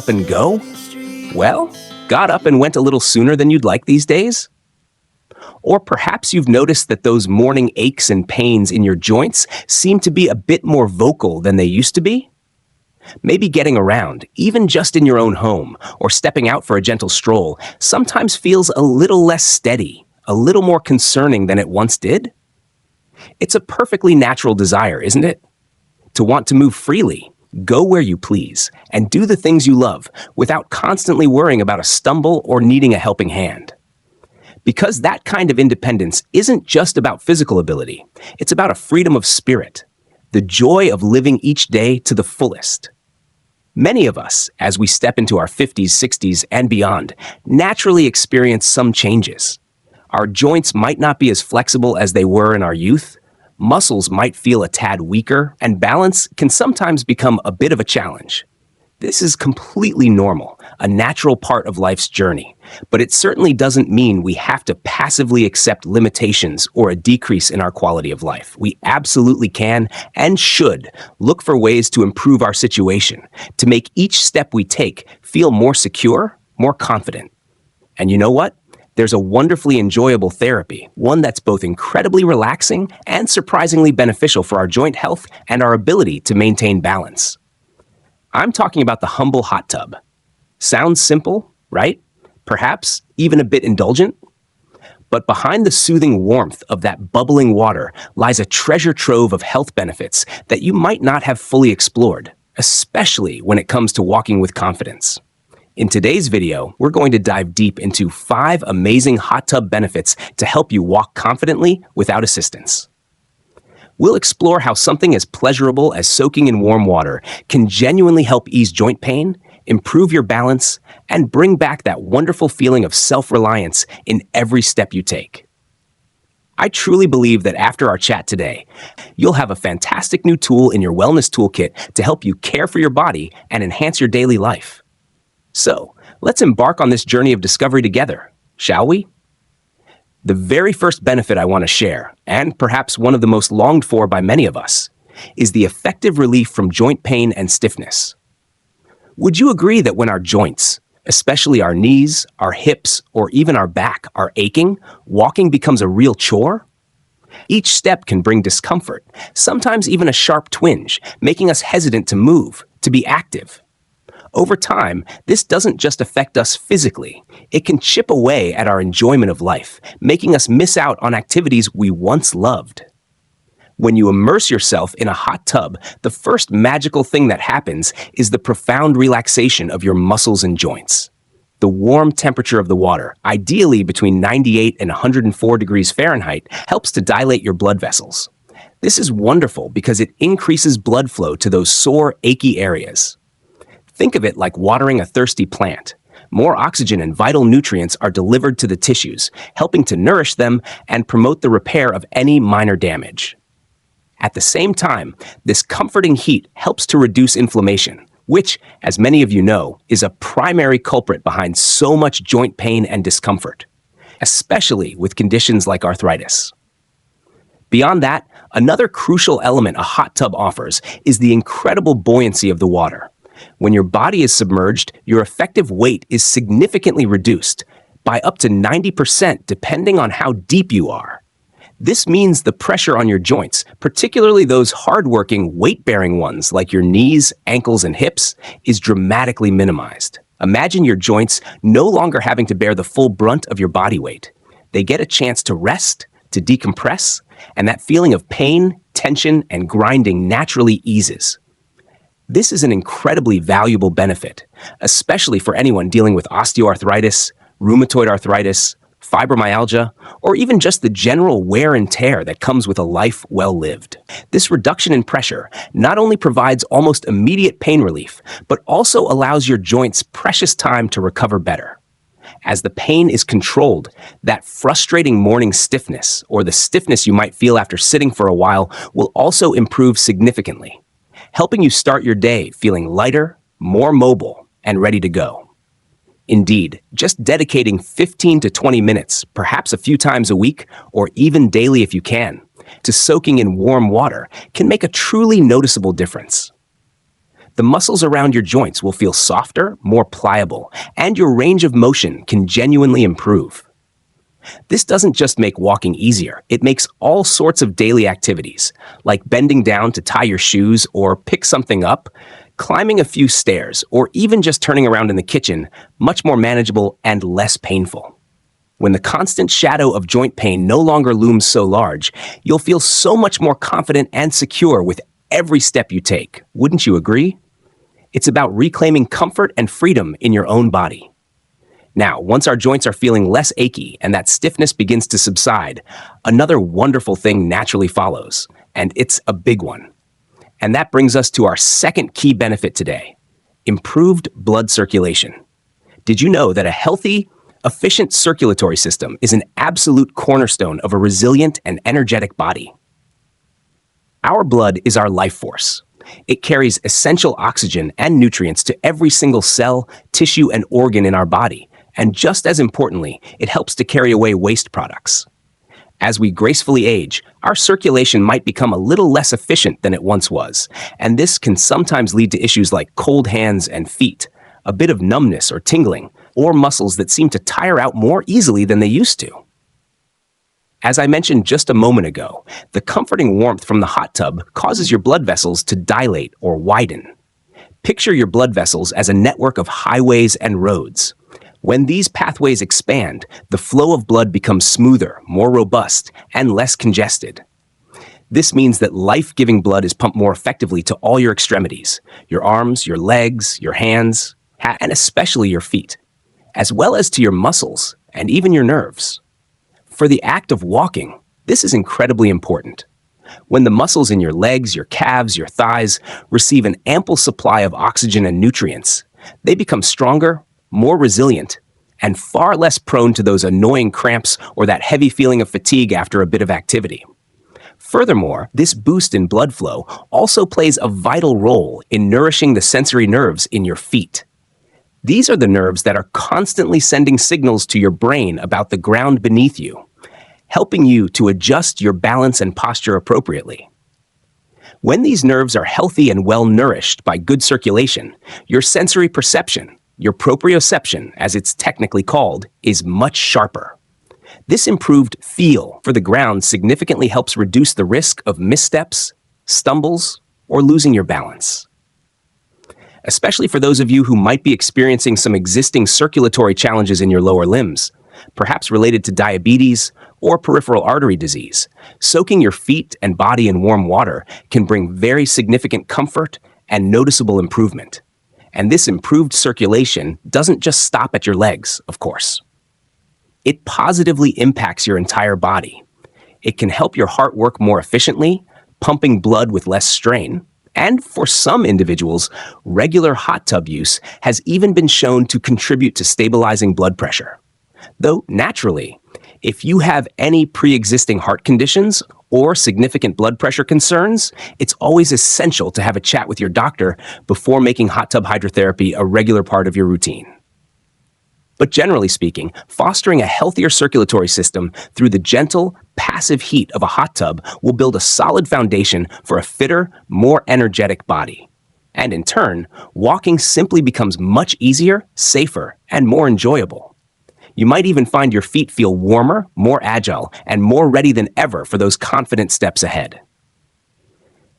up and go? Well, got up and went a little sooner than you'd like these days? Or perhaps you've noticed that those morning aches and pains in your joints seem to be a bit more vocal than they used to be? Maybe getting around, even just in your own home, or stepping out for a gentle stroll, sometimes feels a little less steady, a little more concerning than it once did? It's a perfectly natural desire, isn't it? To want to move freely, go where you please, and do the things you love without constantly worrying about a stumble or needing a helping hand. Because that kind of independence isn't just about physical ability, it's about a freedom of spirit, the joy of living each day to the fullest. Many of us, as we step into our 50s, 60s, and beyond, naturally experience some changes. Our joints might not be as flexible as they were in our youth, muscles might feel a tad weaker, and balance can sometimes become a bit of a challenge. This is completely normal, a natural part of life's journey, but it certainly doesn't mean we have to passively accept limitations or a decrease in our quality of life. We absolutely can and should look for ways to improve our situation, to make each step we take feel more secure, more confident. And you know what? There's a wonderfully enjoyable therapy, one that's both incredibly relaxing and surprisingly beneficial for our joint health and our ability to maintain balance. I'm talking about the humble hot tub. Sounds simple, right? Perhaps even a bit indulgent? But behind the soothing warmth of that bubbling water lies a treasure trove of health benefits that you might not have fully explored, especially when it comes to walking with confidence. In today's video, we're going to dive deep into 5 amazing hot tub benefits to help you walk confidently without assistance. We'll explore how something as pleasurable as soaking in warm water can genuinely help ease joint pain, improve your balance, and bring back that wonderful feeling of self-reliance in every step you take. I truly believe that after our chat today, you'll have a fantastic new tool in your wellness toolkit to help you care for your body and enhance your daily life. So, let's embark on this journey of discovery together, shall we? The very first benefit I want to share, and perhaps one of the most longed for by many of us, is the effective relief from joint pain and stiffness. Would you agree that when our joints, especially our knees, our hips, or even our back, are aching, walking becomes a real chore? Each step can bring discomfort, sometimes even a sharp twinge, making us hesitant to move, to be active. Over time, this doesn't just affect us physically. It can chip away at our enjoyment of life, making us miss out on activities we once loved. When you immerse yourself in a hot tub, the first magical thing that happens is the profound relaxation of your muscles and joints. The warm temperature of the water, ideally between 98 and 104 degrees Fahrenheit, helps to dilate your blood vessels. This is wonderful because it increases blood flow to those sore, achy areas. Think of it like watering a thirsty plant. More oxygen and vital nutrients are delivered to the tissues, helping to nourish them and promote the repair of any minor damage. At the same time, this comforting heat helps to reduce inflammation, which, as many of you know, is a primary culprit behind so much joint pain and discomfort, especially with conditions like arthritis. Beyond that, another crucial element a hot tub offers is the incredible buoyancy of the water. When your body is submerged, your effective weight is significantly reduced by up to 90% depending on how deep you are. This means the pressure on your joints, particularly those hard-working, weight-bearing ones like your knees, ankles, and hips, is dramatically minimized. Imagine your joints no longer having to bear the full brunt of your body weight. They get a chance to rest, to decompress, and that feeling of pain, tension, and grinding naturally eases. This is an incredibly valuable benefit, especially for anyone dealing with osteoarthritis, rheumatoid arthritis, fibromyalgia, or even just the general wear and tear that comes with a life well lived. This reduction in pressure not only provides almost immediate pain relief, but also allows your joints precious time to recover better. As the pain is controlled, that frustrating morning stiffness, or the stiffness you might feel after sitting for a while, will also improve significantly, helping you start your day feeling lighter, more mobile, and ready to go. Indeed, just dedicating 15 to 20 minutes, perhaps a few times a week, or even daily if you can, to soaking in warm water can make a truly noticeable difference. The muscles around your joints will feel softer, more pliable, and your range of motion can genuinely improve. This doesn't just make walking easier, it makes all sorts of daily activities, like bending down to tie your shoes or pick something up, climbing a few stairs, or even just turning around in the kitchen, much more manageable and less painful. When the constant shadow of joint pain no longer looms so large, you'll feel so much more confident and secure with every step you take. Wouldn't you agree? It's about reclaiming comfort and freedom in your own body. Now, once our joints are feeling less achy and that stiffness begins to subside, another wonderful thing naturally follows, and it's a big one. And that brings us to our second key benefit today: improved blood circulation. Did you know that a healthy, efficient circulatory system is an absolute cornerstone of a resilient and energetic body? Our blood is our life force. It carries essential oxygen and nutrients to every single cell, tissue, and organ in our body. And just as importantly, it helps to carry away waste products. As we gracefully age, our circulation might become a little less efficient than it once was, and this can sometimes lead to issues like cold hands and feet, a bit of numbness or tingling, or muscles that seem to tire out more easily than they used to. As I mentioned just a moment ago, the comforting warmth from the hot tub causes your blood vessels to dilate or widen. Picture your blood vessels as a network of highways and roads. When these pathways expand, the flow of blood becomes smoother, more robust, and less congested. This means that life-giving blood is pumped more effectively to all your extremities, your arms, your legs, your hands, and especially your feet, as well as to your muscles and even your nerves. For the act of walking, this is incredibly important. When the muscles in your legs, your calves, your thighs receive an ample supply of oxygen and nutrients, they become stronger, more resilient, and far less prone to those annoying cramps or that heavy feeling of fatigue after a bit of activity. Furthermore, this boost in blood flow also plays a vital role in nourishing the sensory nerves in your feet. These are the nerves that are constantly sending signals to your brain about the ground beneath you, helping you to adjust your balance and posture appropriately. When these nerves are healthy and well nourished by good circulation, your sensory perception, your proprioception, as it's technically called, is much sharper. This improved feel for the ground significantly helps reduce the risk of missteps, stumbles, or losing your balance. Especially for those of you who might be experiencing some existing circulatory challenges in your lower limbs, perhaps related to diabetes or peripheral artery disease, soaking your feet and body in warm water can bring very significant comfort and noticeable improvement. And this improved circulation doesn't just stop at your legs, of course. It positively impacts your entire body. It can help your heart work more efficiently, pumping blood with less strain. And for some individuals, regular hot tub use has even been shown to contribute to stabilizing blood pressure. Though naturally, if you have any pre-existing heart conditions or significant blood pressure concerns, it's always essential to have a chat with your doctor before making hot tub hydrotherapy a regular part of your routine. But generally speaking, fostering a healthier circulatory system through the gentle, passive heat of a hot tub will build a solid foundation for a fitter, more energetic body. And in turn, walking simply becomes much easier, safer, and more enjoyable. You might even find your feet feel warmer, more agile, and more ready than ever for those confident steps ahead.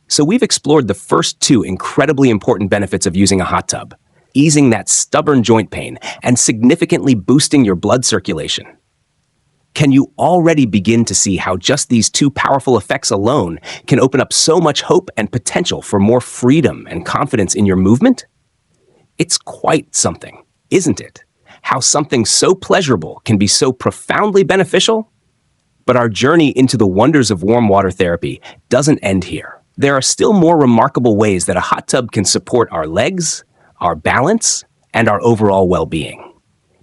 So we've explored the first two incredibly important benefits of using a hot tub: easing that stubborn joint pain and significantly boosting your blood circulation. Can you already begin to see how just these two powerful effects alone can open up so much hope and potential for more freedom and confidence in your movement? It's quite something, isn't it? How something so pleasurable can be so profoundly beneficial? But our journey into the wonders of warm water therapy doesn't end here. There are still more remarkable ways that a hot tub can support our legs, our balance, and our overall well-being.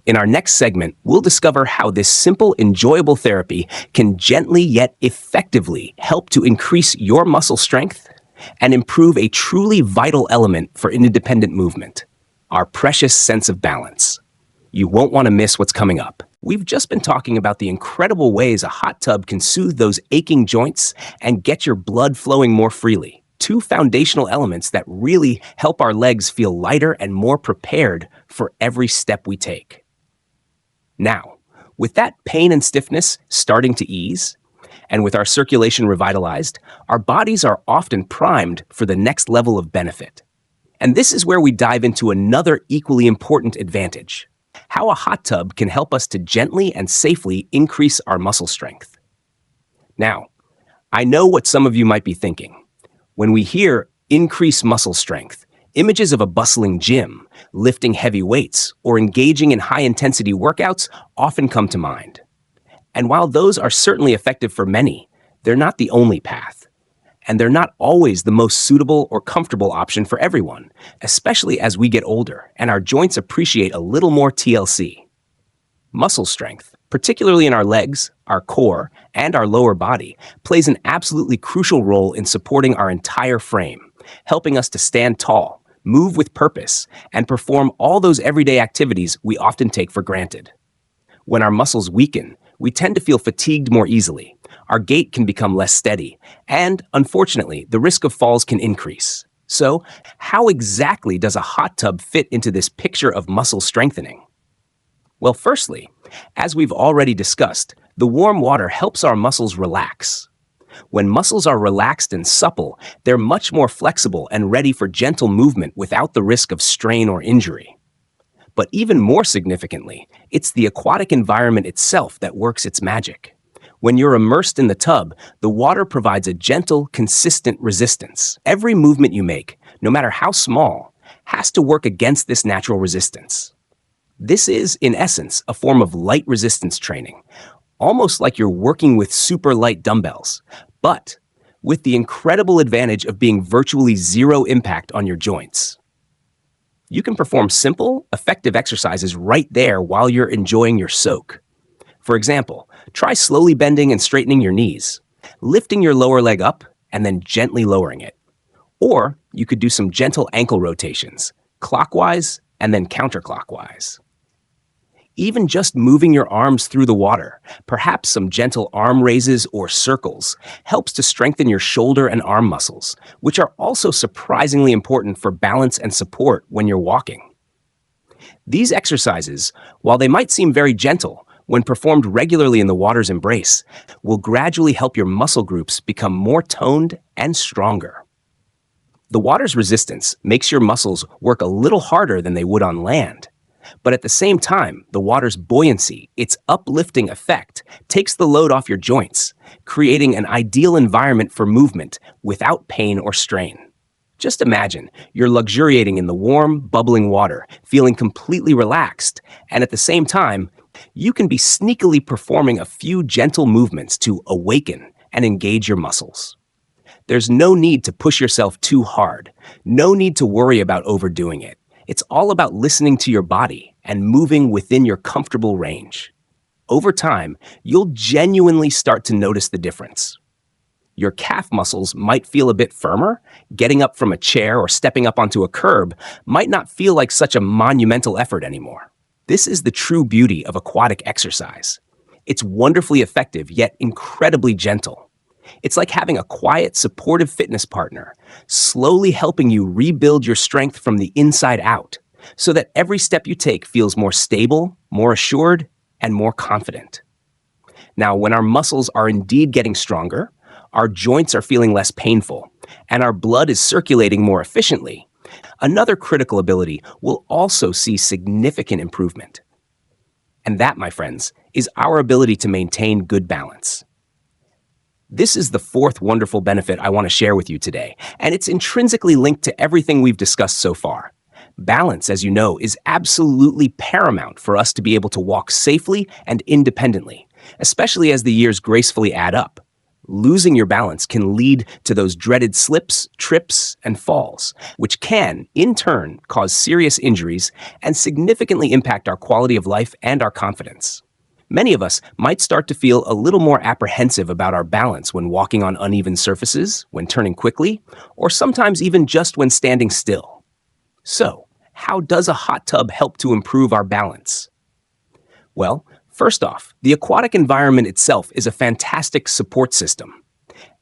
In our next segment, we'll discover how this simple, enjoyable therapy can gently yet effectively help to increase your muscle strength and improve a truly vital element for independent movement: our precious sense of balance. You won't want to miss what's coming up. We've just been talking about the incredible ways a hot tub can soothe those aching joints and get your blood flowing more freely. two foundational elements that really help our legs feel lighter and more prepared for every step we take. Now, with that pain and stiffness starting to ease, and with our circulation revitalized, our bodies are often primed for the next level of benefit. And this is where we dive into another equally important advantage: how a hot tub can help us to gently and safely increase our muscle strength. Now, I know what some of you might be thinking. When we hear increase muscle strength, images of a bustling gym, lifting heavy weights, or engaging in high-intensity workouts often come to mind. And while those are certainly effective for many, they're not the only path. And they're not always the most suitable or comfortable option for everyone, especially as we get older and our joints appreciate a little more TLC. Muscle strength, particularly in our legs, our core, and our lower body, plays an absolutely crucial role in supporting our entire frame, helping us to stand tall, move with purpose, and perform all those everyday activities we often take for granted. When our muscles weaken, we tend to feel fatigued more easily. Our gait can become less steady, and, unfortunately, the risk of falls can increase. So, how exactly does a hot tub fit into this picture of muscle strengthening? Well, firstly, as we've already discussed, the warm water helps our muscles relax. When muscles are relaxed and supple, they're much more flexible and ready for gentle movement without the risk of strain or injury. But even more significantly, it's the aquatic environment itself that works its magic. When you're immersed in the tub, the water provides a gentle, consistent resistance. Every movement you make, no matter how small, has to work against this natural resistance. This is, in essence, a form of light resistance training, almost like you're working with super light dumbbells, but with the incredible advantage of being virtually zero impact on your joints. You can perform simple, effective exercises right there while you're enjoying your soak. For example, try slowly bending and straightening your knees, lifting your lower leg up and then gently lowering it. Or you could do some gentle ankle rotations, clockwise and then counterclockwise. Even just moving your arms through the water, perhaps some gentle arm raises or circles, helps to strengthen your shoulder and arm muscles, which are also surprisingly important for balance and support when you're walking. These exercises, while they might seem very gentle, when performed regularly in the water's embrace, will gradually help your muscle groups become more toned and stronger. The water's resistance makes your muscles work a little harder than they would on land. But at the same time, the water's buoyancy, its uplifting effect, takes the load off your joints, creating an ideal environment for movement without pain or strain. Just imagine you're luxuriating in the warm, bubbling water, feeling completely relaxed, and at the same time, you can be sneakily performing a few gentle movements to awaken and engage your muscles. There's no need to push yourself too hard, no need to worry about overdoing it. It's all about listening to your body and moving within your comfortable range. Over time, you'll genuinely start to notice the difference. Your calf muscles might feel a bit firmer. Getting up from a chair or stepping up onto a curb might not feel like such a monumental effort anymore. This is the true beauty of aquatic exercise. It's wonderfully effective, yet incredibly gentle. It's like having a quiet, supportive fitness partner, slowly helping you rebuild your strength from the inside out, so that every step you take feels more stable, more assured, and more confident. Now, when our muscles are indeed getting stronger, our joints are feeling less painful, and our blood is circulating more efficiently, another critical ability will also see significant improvement. And that, my friends, is our ability to maintain good balance. This is the fourth wonderful benefit I want to share with you today, and it's intrinsically linked to everything we've discussed so far. Balance, as you know, is absolutely paramount for us to be able to walk safely and independently, especially as the years gracefully add up. Losing your balance can lead to those dreaded slips, trips, and falls, which can, in turn, cause serious injuries and significantly impact our quality of life and our confidence. Many of us might start to feel a little more apprehensive about our balance when walking on uneven surfaces, when turning quickly, or sometimes even just when standing still. So, how does a hot tub help to improve our balance? Well, first off, the aquatic environment itself is a fantastic support system.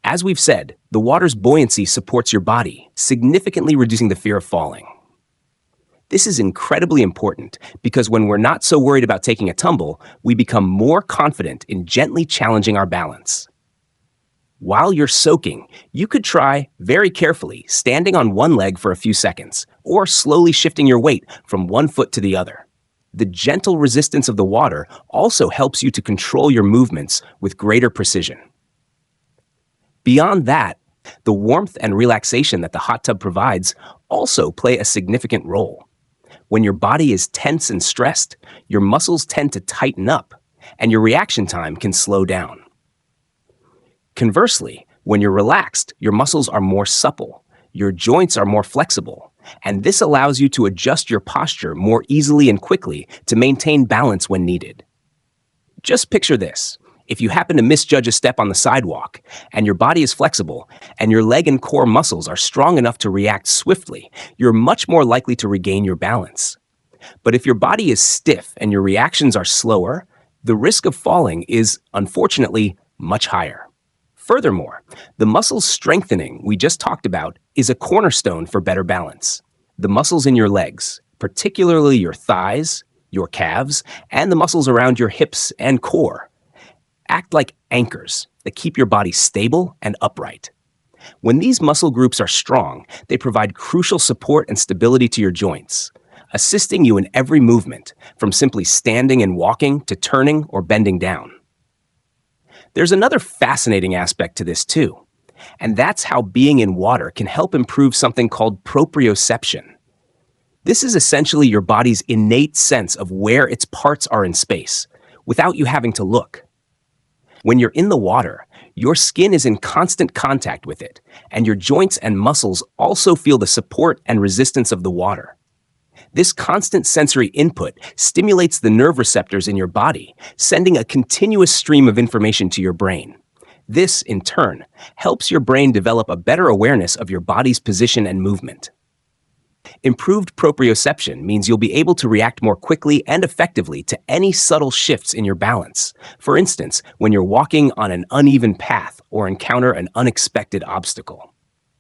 As we've said, the water's buoyancy supports your body, significantly reducing the fear of falling. This is incredibly important because when we're not so worried about taking a tumble, we become more confident in gently challenging our balance. While you're soaking, you could try, very carefully, standing on one leg for a few seconds, or slowly shifting your weight from one foot to the other. The gentle resistance of the water also helps you to control your movements with greater precision. Beyond that, the warmth and relaxation that the hot tub provides also play a significant role. When your body is tense and stressed, your muscles tend to tighten up, and your reaction time can slow down. Conversely, when you're relaxed, your muscles are more supple, your joints are more flexible, and this allows you to adjust your posture more easily and quickly to maintain balance when needed. Just picture this. If you happen to misjudge a step on the sidewalk, and your body is flexible, and your leg and core muscles are strong enough to react swiftly, you're much more likely to regain your balance. But if your body is stiff and your reactions are slower, the risk of falling is, unfortunately, much higher. Furthermore, the muscle strengthening we just talked about is a cornerstone for better balance. The muscles in your legs, particularly your thighs, your calves, and the muscles around your hips and core, act like anchors that keep your body stable and upright. When these muscle groups are strong, they provide crucial support and stability to your joints, assisting you in every movement, from simply standing and walking to turning or bending down. There's another fascinating aspect to this too, and that's how being in water can help improve something called proprioception. This is essentially your body's innate sense of where its parts are in space, without you having to look. When you're in the water, your skin is in constant contact with it, and your joints and muscles also feel the support and resistance of the water. This constant sensory input stimulates the nerve receptors in your body, sending a continuous stream of information to your brain. This, in turn, helps your brain develop a better awareness of your body's position and movement. Improved proprioception means you'll be able to react more quickly and effectively to any subtle shifts in your balance. For instance, when you're walking on an uneven path or encounter an unexpected obstacle.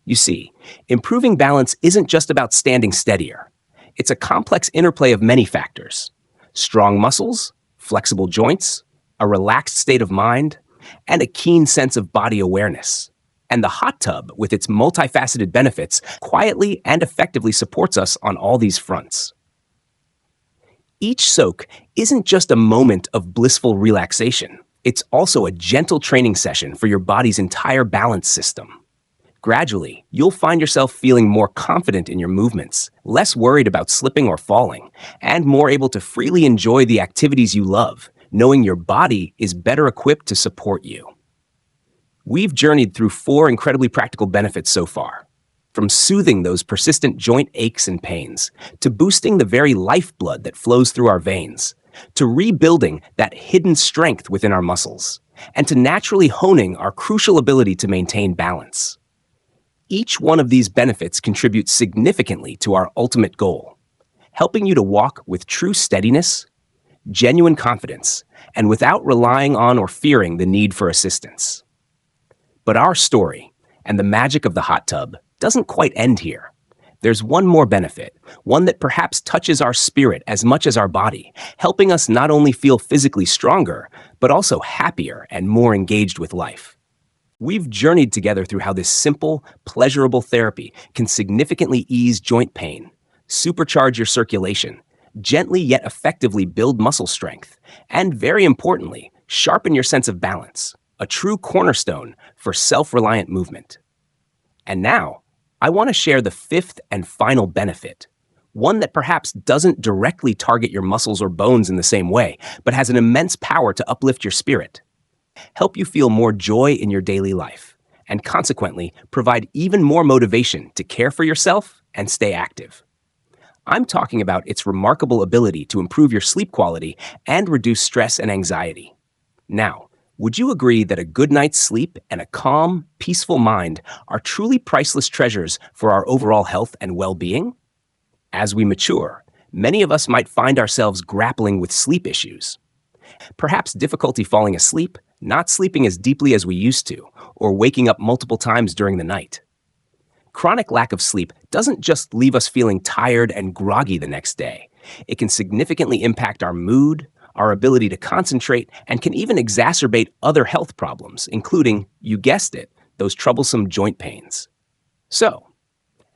You see, improving balance isn't just about standing steadier. It's a complex interplay of many factors: strong muscles, flexible joints, a relaxed state of mind, and a keen sense of body awareness. And the hot tub, with its multifaceted benefits, quietly and effectively supports us on all these fronts. Each soak isn't just a moment of blissful relaxation. It's also a gentle training session for your body's entire balance system. Gradually, you'll find yourself feeling more confident in your movements, less worried about slipping or falling, and more able to freely enjoy the activities you love, knowing your body is better equipped to support you. We've journeyed through 4 incredibly practical benefits so far. From soothing those persistent joint aches and pains, to boosting the very lifeblood that flows through our veins, to rebuilding that hidden strength within our muscles, and to naturally honing our crucial ability to maintain balance. Each one of these benefits contributes significantly to our ultimate goal, helping you to walk with true steadiness, genuine confidence, and without relying on or fearing the need for assistance. But our story, and the magic of the hot tub, doesn't quite end here. There's one more benefit, one that perhaps touches our spirit as much as our body, helping us not only feel physically stronger, but also happier and more engaged with life. We've journeyed together through how this simple, pleasurable therapy can significantly ease joint pain, supercharge your circulation, gently yet effectively build muscle strength, and very importantly, sharpen your sense of balance, a true cornerstone for self-reliant movement. And now, I want to share the 5th and final benefit, one that perhaps doesn't directly target your muscles or bones in the same way, but has an immense power to uplift your spirit, help you feel more joy in your daily life, and consequently, provide even more motivation to care for yourself and stay active. I'm talking about its remarkable ability to improve your sleep quality and reduce stress and anxiety. Now, would you agree that a good night's sleep and a calm, peaceful mind are truly priceless treasures for our overall health and well-being? As we mature, many of us might find ourselves grappling with sleep issues. Perhaps difficulty falling asleep, not sleeping as deeply as we used to, or waking up multiple times during the night. Chronic lack of sleep doesn't just leave us feeling tired and groggy the next day. It can significantly impact our mood, our ability to concentrate, and can even exacerbate other health problems, including, you guessed it, those troublesome joint pains. So,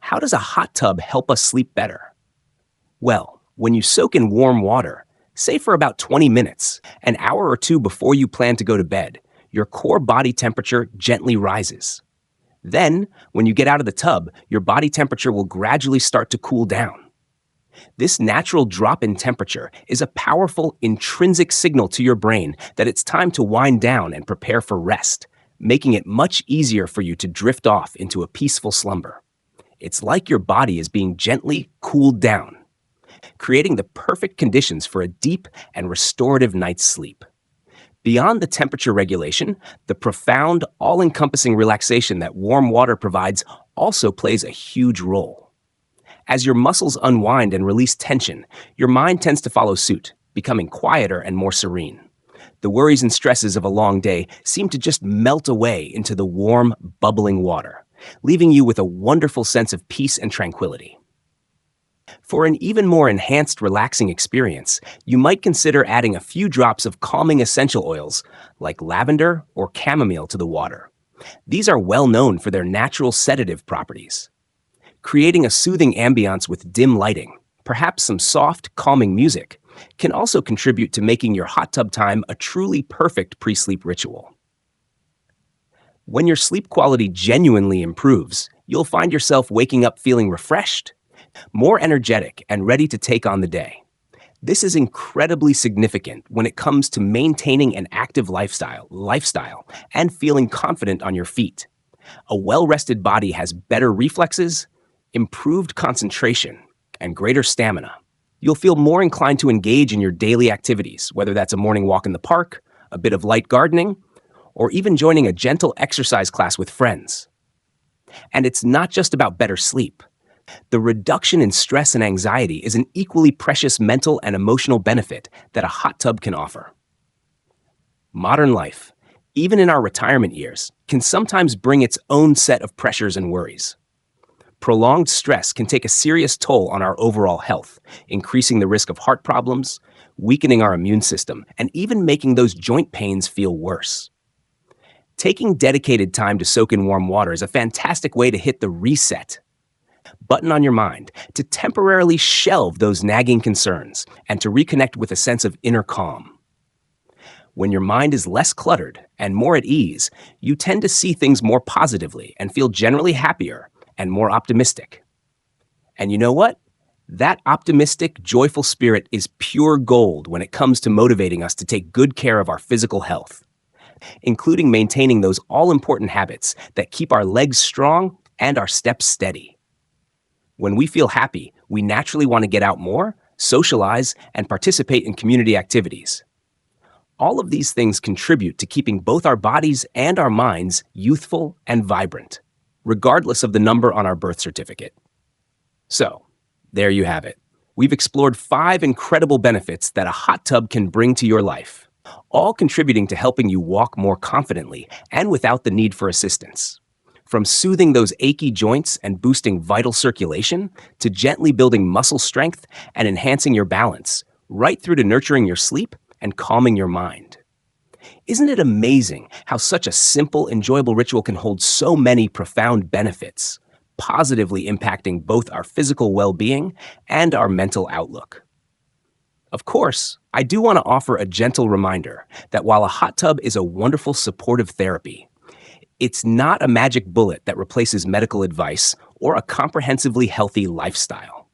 how does a hot tub help us sleep better? Well, when you soak in warm water, say for about 20 minutes, an hour or two before you plan to go to bed, your core body temperature gently rises. Then, when you get out of the tub, your body temperature will gradually start to cool down. This natural drop in temperature is a powerful intrinsic signal to your brain that it's time to wind down and prepare for rest, making it much easier for you to drift off into a peaceful slumber. It's like your body is being gently cooled down, creating the perfect conditions for a deep and restorative night's sleep. Beyond the temperature regulation, the profound, all-encompassing relaxation that warm water provides also plays a huge role. As your muscles unwind and release tension, your mind tends to follow suit, becoming quieter and more serene. The worries and stresses of a long day seem to just melt away into the warm, bubbling water, leaving you with a wonderful sense of peace and tranquility. For an even more enhanced relaxing experience, you might consider adding a few drops of calming essential oils like lavender or chamomile to the water. These are well known for their natural sedative properties. Creating a soothing ambiance with dim lighting, perhaps some soft, calming music, can also contribute to making your hot tub time a truly perfect pre-sleep ritual. When your sleep quality genuinely improves, you'll find yourself waking up feeling refreshed, more energetic, and ready to take on the day. This is incredibly significant when it comes to maintaining an active lifestyle, and feeling confident on your feet. A well-rested body has better reflexes, improved concentration, and greater stamina. You'll feel more inclined to engage in your daily activities, whether that's a morning walk in the park, a bit of light gardening, or even joining a gentle exercise class with friends. And it's not just about better sleep. The reduction in stress and anxiety is an equally precious mental and emotional benefit that a hot tub can offer. Modern life, even in our retirement years, can sometimes bring its own set of pressures and worries. Prolonged stress can take a serious toll on our overall health, increasing the risk of heart problems, weakening our immune system, and even making those joint pains feel worse. Taking dedicated time to soak in warm water is a fantastic way to hit the reset button on your mind, to temporarily shelve those nagging concerns, and to reconnect with a sense of inner calm. When your mind is less cluttered and more at ease, you tend to see things more positively and feel generally happier and more optimistic. And you know what? That optimistic, joyful spirit is pure gold when it comes to motivating us to take good care of our physical health, including maintaining those all-important habits that keep our legs strong and our steps steady. When we feel happy, we naturally want to get out more, socialize, and participate in community activities. All of these things contribute to keeping both our bodies and our minds youthful and vibrant, regardless of the number on our birth certificate. So, there you have it. We've explored 5 incredible benefits that a hot tub can bring to your life, all contributing to helping you walk more confidently and without the need for assistance. From soothing those achy joints and boosting vital circulation, to gently building muscle strength and enhancing your balance, right through to nurturing your sleep and calming your mind. Isn't it amazing how such a simple, enjoyable ritual can hold so many profound benefits, positively impacting both our physical well-being and our mental outlook? Of course, I do want to offer a gentle reminder that while a hot tub is a wonderful supportive therapy, it's not a magic bullet that replaces medical advice or a comprehensively healthy lifestyle.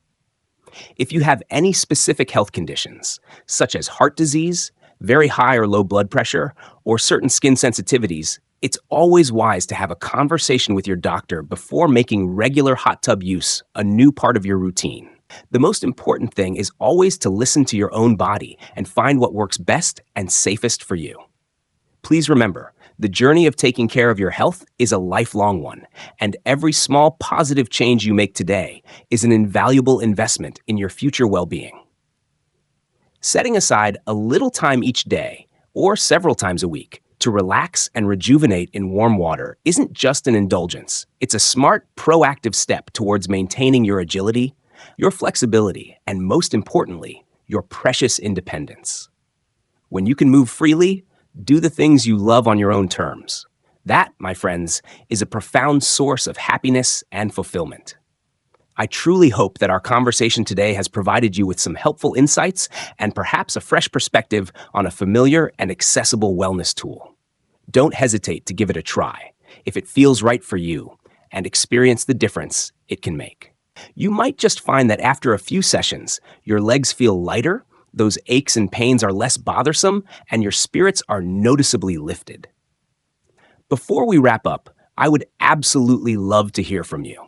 If you have any specific health conditions, such as heart disease, very high or low blood pressure, or certain skin sensitivities, it's always wise to have a conversation with your doctor before making regular hot tub use a new part of your routine. The most important thing is always to listen to your own body and find what works best and safest for you. Please remember, the journey of taking care of your health is a lifelong one, and every small positive change you make today is an invaluable investment in your future well-being. Setting aside a little time each day, or several times a week, To relax and rejuvenate in warm water isn't just an indulgence. It's a smart, proactive step towards maintaining your agility, your flexibility, and most importantly, your precious independence. When you can move freely, do the things you love on your own terms. That, my friends, is a profound source of happiness and fulfillment. I truly hope that our conversation today has provided you with some helpful insights and perhaps a fresh perspective on a familiar and accessible wellness tool. Don't hesitate to give it a try if it feels right for you and experience the difference it can make. You might just find that after a few sessions, your legs feel lighter, those aches and pains are less bothersome, and your spirits are noticeably lifted. Before we wrap up, I would absolutely love to hear from you.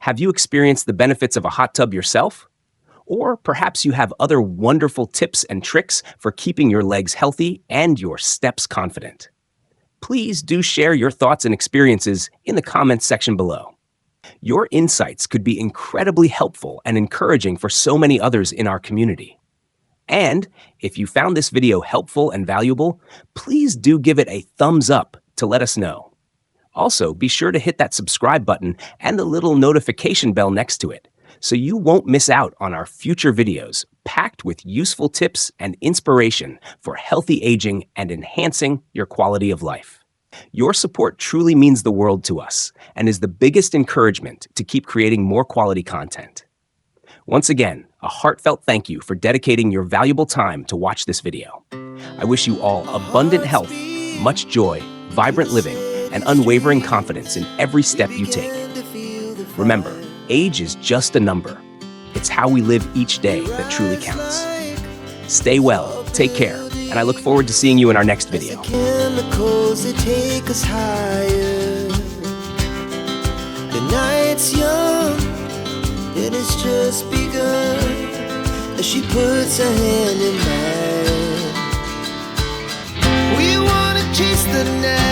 Have you experienced the benefits of a hot tub yourself? Or perhaps you have other wonderful tips and tricks for keeping your legs healthy and your steps confident. Please do share your thoughts and experiences in the comments section below. Your insights could be incredibly helpful and encouraging for so many others in our community. And if you found this video helpful and valuable, please do give it a thumbs up to let us know. Also, be sure to hit that subscribe button and the little notification bell next to it, so you won't miss out on our future videos packed with useful tips and inspiration for healthy aging and enhancing your quality of life. Your support truly means the world to us and is the biggest encouragement to keep creating more quality content. Once again, a heartfelt thank you for dedicating your valuable time to watch this video. I wish you all abundant health, much joy, vibrant living, and unwavering confidence in every step you take. Remember, age is just a number. It's how we live each day that truly counts. Stay well, take care, and I look forward to seeing you in our next video. Chemicals that take us higher. The night's young, it has just begun. As she puts her hand in mine, we wanna chase the night.